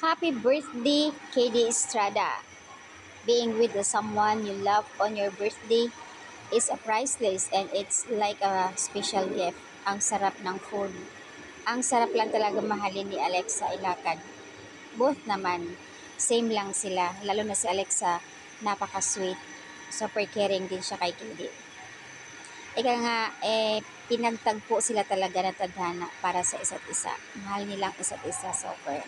Happy birthday, KD Estrada. Being with someone you love on your birthday is a priceless and it's like a special gift. Ang sarap ng food. Ang sarap lang talaga mahalin ni Alexa Ilacad. Both naman, same lang sila. Lalo na si Alexa, napaka-sweet. Super caring din siya kay KD. Ika nga, pinagtagpo sila talaga na tadhana para sa isa't isa. Mahal nilang isa't isa, super.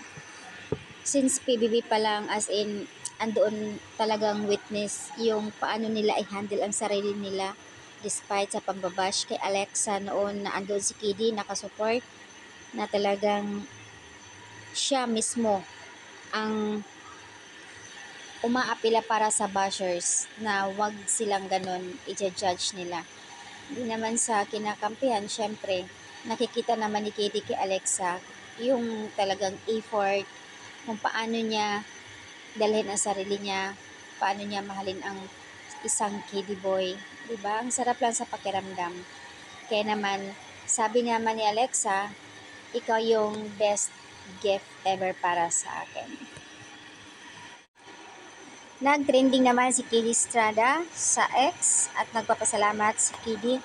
Since PBB pa lang, as in, andoon talagang witness yung paano nila i-handle ang sarili nila despite sa pambabash kay Alexa noon na andoon si Kiddy nakasupport na talagang siya mismo ang umaapila para sa bashers na wag silang ganon i-judge nila. Hindi naman sa kinakampihan, syempre, nakikita naman ni Kiddy kay Alexa yung talagang effort kung paano niya dalhin ang sarili niya, paano niya mahalin ang isang kiddie boy. Diba? Ang sarap lang sa pakiramdam. Kaya naman, sabi naman ni Alexa, ikaw yung best gift ever para sa akin. Nag-trending naman si Kiddy Estrada sa X at nagpapasalamat si Kiddy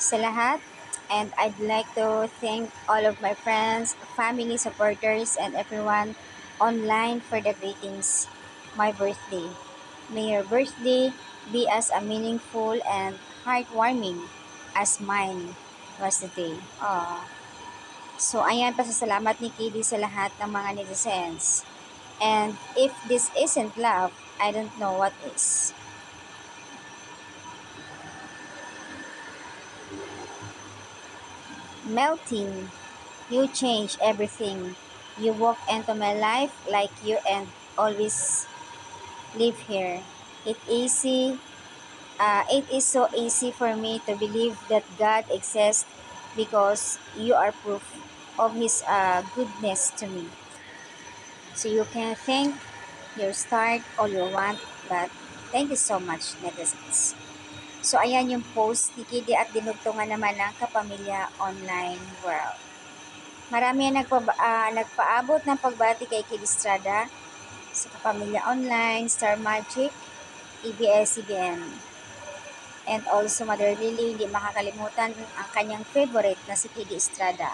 sa lahat. And I'd like to thank all of my friends, family, supporters, and everyone online for the greetings. My birthday. May your birthday be as a meaningful and heartwarming as mine was today. Aww. So, ayan, pasasalamat ni Kiddy sa lahat ng mga netizens. And if this isn't love, I don't know what is. Melting, you change everything. You walk into my life like you and always live here. It is so easy for me to believe that God exists because you are proof of His goodness to me. So you can thank your start all you want, but thank you so much, netizens. So ayan yung post ni Kiddy at dinugtungan naman ng Kapamilya Online World. Marami ang nagpaabot ng pagbati kay Kiddy Estrada sa Kapamilya Online, Star Magic, ABS-CBN. And also, Mother Lily, hindi makakalimutan ang kanyang favorite na si Kiddy Estrada.